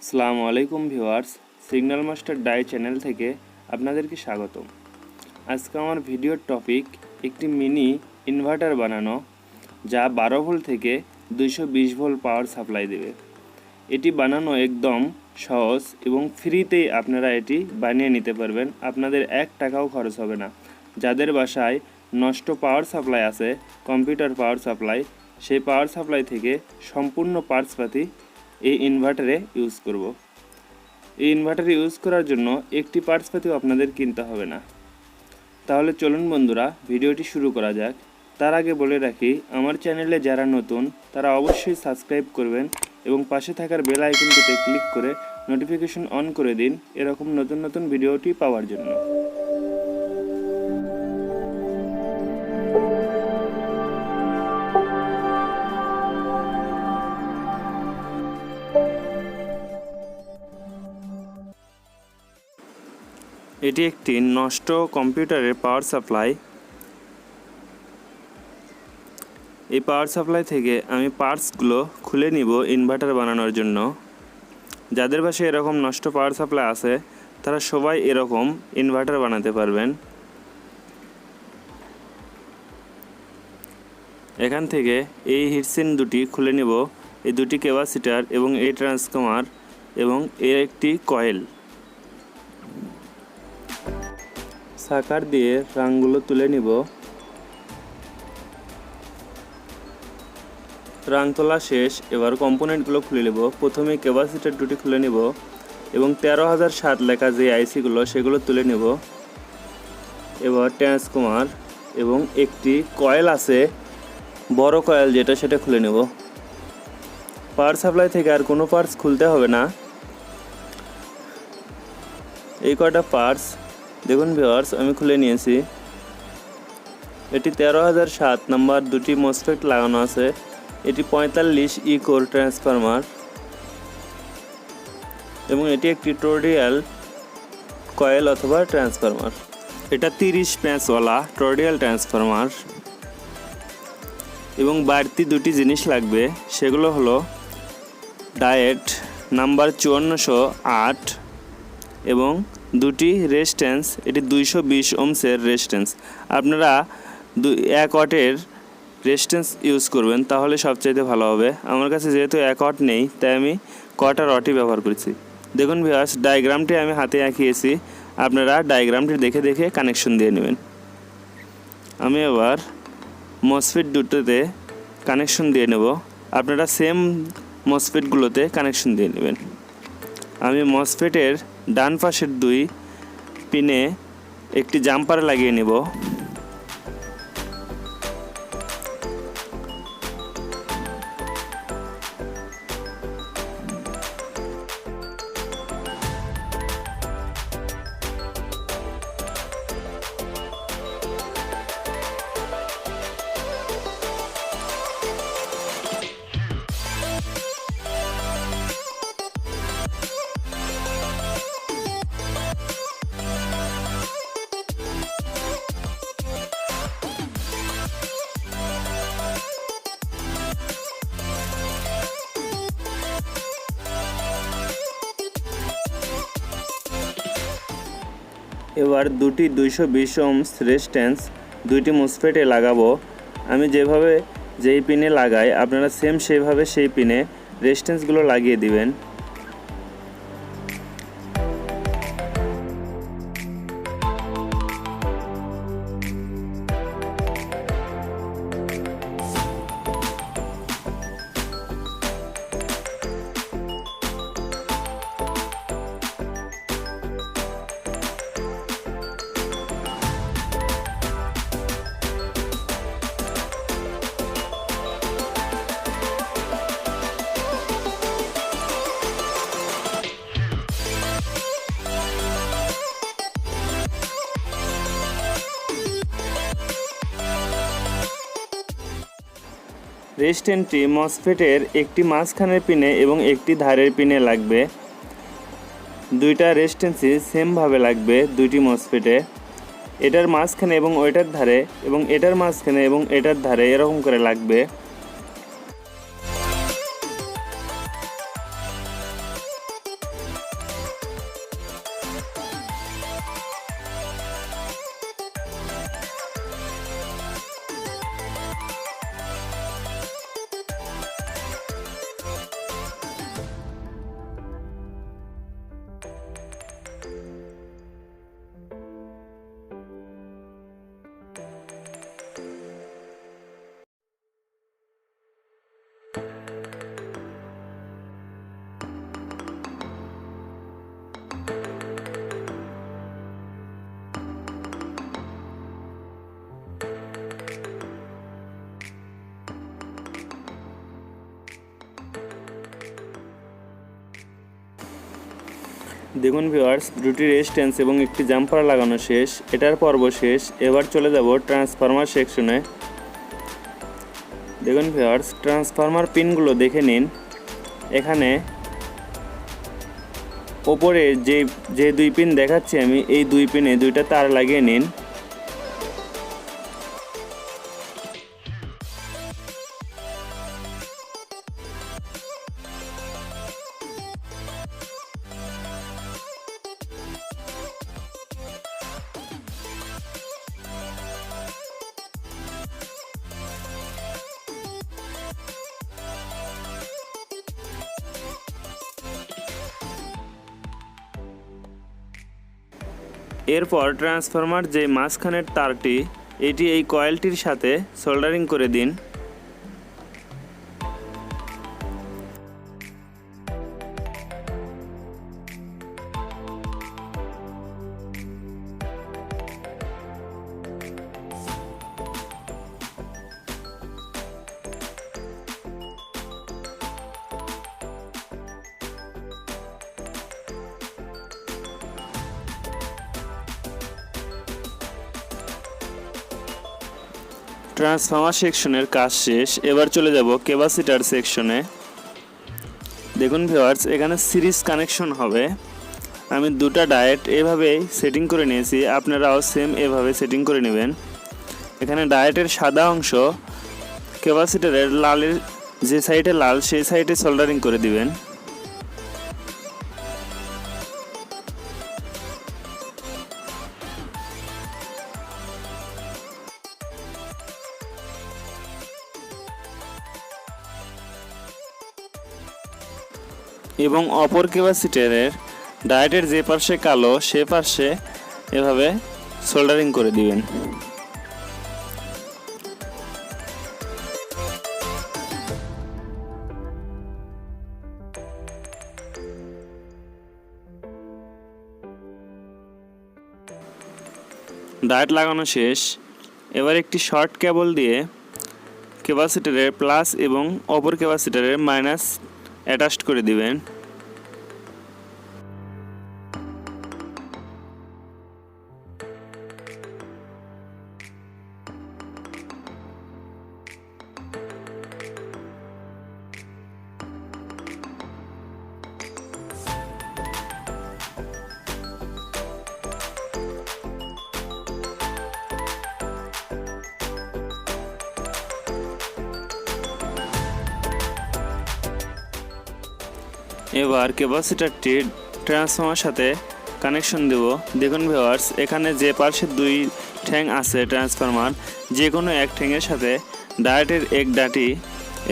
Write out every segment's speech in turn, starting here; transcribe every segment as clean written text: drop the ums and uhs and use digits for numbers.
আসসালামু আলাইকুম viewers, signal master die channel থেকে আপনাদেরকে স্বাগতম। আজকে আমার ভিডিওর টপিক একটি মিনি ইনভার্টার বানানো, যা 12 ভোল্ট থেকে 220 ভোল্ট পাওয়ার সাপ্লাই দেবে। এটি বানানো একদম সহজ এবং ফ্রিতেই আপনারা এটি বানিয়ে নিতে পারবেন। আপনাদের 1 টাকাও খরচ হবে না। যাদের বাসায় নষ্ট পাওয়ার সাপ্লাই আছে, কম্পিউটার পাওয়ার সাপ্লাই, সেই পাওয়ার সাপ্লাই থেকে সম্পূর্ণ পার্টসপাতি এই ইনভার্টারে ইউজ করব। এই ইনভার্টারে ইউজ করার জন্য একটি পার্টসপাতিও আপনাদের কিনতে হবে না। তাহলে চলুন বন্ধুরা, ভিডিওটি শুরু করা যাক। তার আগে বলে রাখি, আমার চ্যানেলে যারা নতুন তারা অবশ্যই সাবস্ক্রাইব করবেন এবং পাশে থাকার বেল আইকনটিতে ক্লিক করে নোটিফিকেশন অন করে দিন এরকম নতুন নতুন ভিডিওটি পাওয়ার জন্য। এটি একটি নষ্ট কম্পিউটারের পাওয়ার সাপ্লাই। এই পাওয়ার সাপ্লাই থেকে আমি পার্টসগুলো খুলে নিব ইনভার্টার বানানোর জন্য। যাদের বাসায় এরকম নষ্ট পাওয়ার সাপ্লাই আছে তারা সবাই এরকম ইনভার্টার বানাতে পারবেন। এখান থেকে এই হিটসিন দুটি খুলে নিব, এই দুটি ক্যাপাসিটার এবং এই ট্রান্সফর্মার এবং এর একটি কয়েল। সাকার দিয়ে রাংগুলো তুলে নিব। রাং তোলা শেষ, এবার কম্পোনেন্টগুলো খুলে নেব। প্রথমে ক্যাপাসিটার দুটি খুলে নেব এবং 13007 লেখা যে আইসিগুলো সেগুলো তুলে নেব। এবার ট্রান্সফর্মার এবং একটি কয়েল আছে, বড় কয়েল যেটা, সেটা খুলে নেব। পাওয়ার সাপ্লাই থেকে আর কোনো পার্টস খুলতে হবে না। এই কয়টা পার্টস দেখুন ভিউয়ার্স, আমি খুলে নিয়েছি। এটি 13007 নাম্বার দুটি মসফেট লাগানো আছে। এটি 45 কোর ট্রান্সফরমার এবং এটি একটি টর্ডিয়াল কয়েল অথবা ট্রান্সফরমার। এটা 30 প্যাঁচওয়ালা টর্ডিয়াল ট্রান্সফরমার এবং বাড়তি দুটি জিনিস লাগবে, সেগুলো হলো ডায়েট নাম্বার 5408 এবং দুটি রেজিস্ট্যান্স। এটি 220 ওহমসের রেজিস্ট্যান্স। আপনারা 1 ওয়াটের রেজিস্ট্যান্স ইউজ করবেন, তাহলে সবচাইতে ভালো হবে। আমার কাছে যেহেতু 1 ওয়াট নেই তাই আমি কোয়ার্টার ওয়াটই ব্যবহার করেছি। দেখুন ভিউয়ার্স, ডায়াগ্রামটি আমি হাতে আঁকিয়েছি, আপনারা ডায়াগ্রামটি দেখে দেখে কানেকশন দিয়ে নেবেন। আমি এবার মসফেট দুটোতে কানেকশন দিয়ে নেব। আপনারা সেম মসফেটগুলোতে কানেকশন দিয়ে নেবেন। আমি মসফেটের ডান পাশের 2 পিনে একটি জাম্পার লাগিয়ে নেব। এবার দুটি 220 ওহমস রেজিস্ট্যান্স দুইটি মসফেটে লাগাবো। আমি যেভাবে যেই পিনে লাগাই আপনারা সেম সেইভাবে সেই পিনে রেজিস্ট্যান্সগুলো লাগিয়ে দিবেন। রেজিস্ট্যান্সটি মসফেটের একটি মাঝখানের পিনে এবং একটি ধারের পিনে লাগবে। দুইটা রেজিস্ট্যান্সই সেমভাবে লাগবে দুইটি মসফেটে। এটার মাঝখানে এবং ওইটার ধারে এবং এটার মাঝখানে এবং এটার ধারে এরকম করে লাগবে। দেখুন ভিউয়ার্স, দুটি রেজিস্ট্যান্স এবং একটি জাম্পার লাগানো শেষ। এটার পর্ব শেষ। এবার চলে যাব ট্রান্সফরমার সেকশনে। দেখুন ভিউয়ার্স, ট্রান্সফরমার পিনগুলো দেখে নিন। এখানে ওপরে যে দুই পিন দেখাচ্ছি আমি, এই দুই পিনে দুইটা তার লাগিয়ে নিন। এরপর ট্রান্সফরমার যে মাঝখানের তারটি, এটি এই কয়েলটির সাথে সোল্ডারিং করে দিন। ট্রান্সফরমার সেকশনের কাজ শেষ। এবার চলে যাব ক্যাপাসিটার সেকশনে। দেখুন ভিউয়ার্স, এখানে সিরিজ কানেকশন হবে। আমি দুটা ডায়েট এভাবেই সেটিং করে নিয়েছি, আপনারাও সেম এভাবে সেটিং করে নেবেন। এখানে ডায়েটের সাদা অংশ ক্যাপাসিটারের লালের যে সাইডে লাল সেই সাইডে সোল্ডারিং করে দিবেন। এবং অপর ক্যাপাসিটারের ডায়েটের যে পাশে কালো সে পাশে এভাবে সোল্ডারিং করে দিবেন। ডায়েট লাগানো শেষ। এবার একটি শর্ট কেবল দিয়ে ক্যাপাসিটারের প্লাস এবং অপর ক্যাপাসিটারের মাইনাস অ্যাটাচড করে দিবেন। এবার ক্যাপাসিটারটি ট্রান্সফরমার সাথে কানেকশন দেব। দেখুন ভিউয়ার্স, এখানে যে পাশে দুই ঠ্যাং আছে ট্রান্সফরমার, যে কোনো এক ঠ্যাংয়ের সাথে ডায়েটের এক ডাটি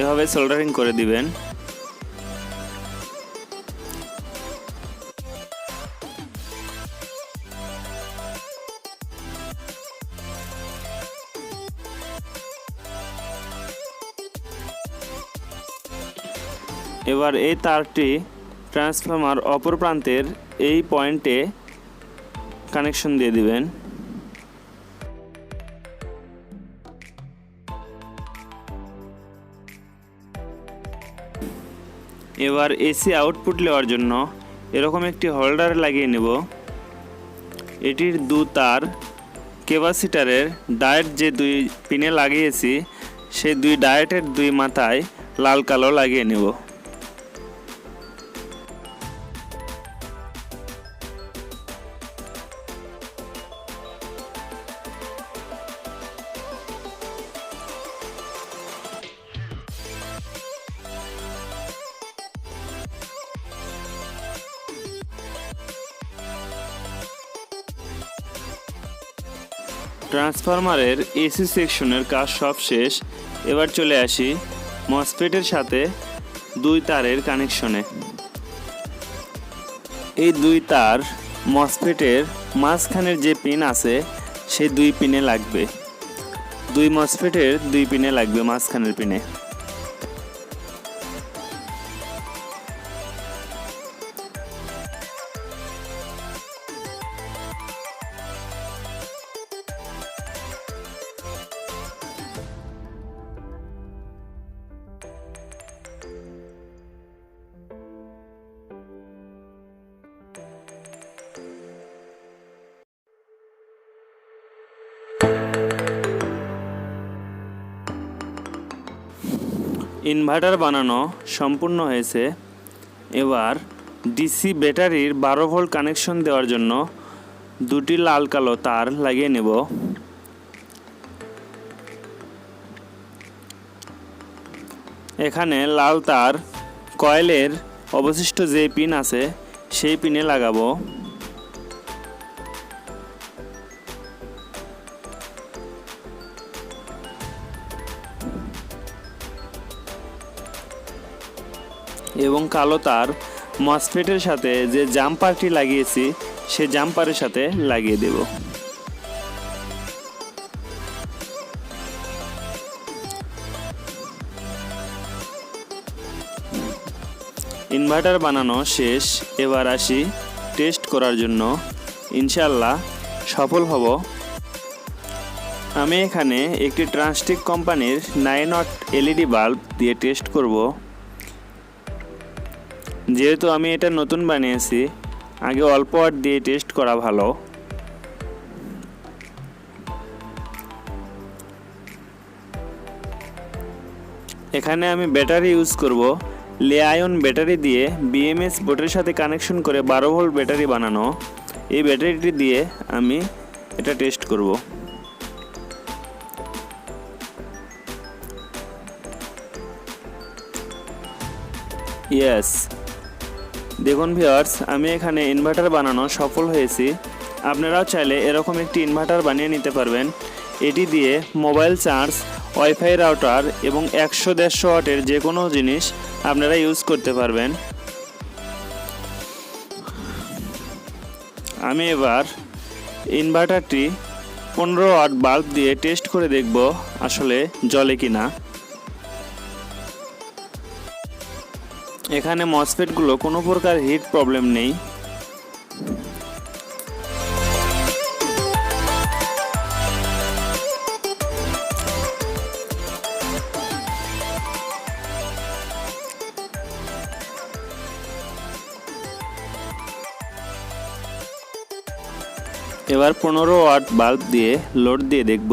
এভাবে সোল্ডারিং করে দিবেন। এবার এই তারটি ট্রান্সফরমার অপর প্রান্তের এই পয়েন্টে কানেকশন দিয়ে দিবেন। এবার এসি আউটপুট নেওয়ার জন্য এরকম একটি হোল্ডার লাগিয়ে নেব। এটির দু তার ক্যাপাসিটারের ডায়েট যে দুই পিনে লাগিয়েছি সেই দুই ডায়েটের দুই মাথায় লাল কালো লাগিয়ে নেব। ট্রান্সফরমারের এসি সেকশনের কাজ সব শেষ। এবার চলে আসি মসফেটের সাথে দুই তারের কানেকশনে। এই দুই তার মসফেটের মাঝখানের যে পিন আছে সেই দুই পিনে লাগবে। দুই মসফেটের দুই পিনে লাগবে মাঝখানের পিনে। ইনভার্টার বানানো সম্পূর্ণ হয়েছে। এবার ডিসি ব্যাটারির 12 ভোল্ট কানেকশন দেওয়ার জন্য দুটি লাল কালো তার লাগিয়ে নেব। এখানে লাল তার কয়েলের অবশিষ্ট যে পিন আছে সেই পিনে লাগাবো। এবং কালো তার মসফেটের সাথে যে জাম্পারটি লাগিয়েছি সে জাম্পারের সাথে লাগিয়ে দেব। ইনভার্টার বানানো শেষ। এবার আসি টেস্ট করার জন্য। ইনশাআল্লাহ সফল হব। আমি এখানে একটি ট্রান্সটিক কোম্পানির 9 ওয়াট এলইডি বাল্ব দিয়ে টেস্ট করব। যেহেতু আমি এটা নতুন বানিয়েছি, আগে অল্প ওয়াট দিয়ে টেস্ট করা ভালো। এখানে আমি ব্যাটারি ইউজ করব লে-আয়ন ব্যাটারি দিয়ে বিএমএস বোর্ডের সাথে কানেকশন করে 12 ভোল্ট ব্যাটারি বানানো। এই ব্যাটারিটি দিয়ে আমি এটা টেস্ট করব। ইয়েস, দেখুন ভিউয়ার্স, আমি এখানে ইনভার্টার বানানো সফল হয়েছি। আপনারাও চাইলে এরকম একটি ইনভার্টার বানিয়ে নিতে পারবেন। এটি দিয়ে মোবাইল চার্জ, ওয়াইফাই রাউটার এবং 100-150 ওয়াটের যে কোনো জিনিস আপনারা ইউজ করতে পারবেন। আমি এবার ইনভার্টারটি 15 ওয়াট বাল্ব দিয়ে টেস্ট করে দেখব আসলে জ্বলে কিনা। এখানে মসফেটগুলো কোনো প্রকার হিট প্রবলেম নেই। এবার 15 ওয়াট বাল্ব দিয়ে লোড দিয়ে দেখব।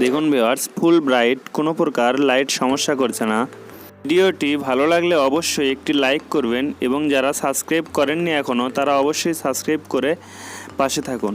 দেখুন ভিউয়ার্স, ফুল ব্রাইট, কোনো প্রকার লাইট সমস্যা করছে না। ভিডিওটি ভালো লাগলে অবশ্যই একটি লাইক করবেন এবং যারা সাবস্ক্রাইব করেননি এখনও তারা অবশ্যই সাবস্ক্রাইব করে পাশে থাকুন।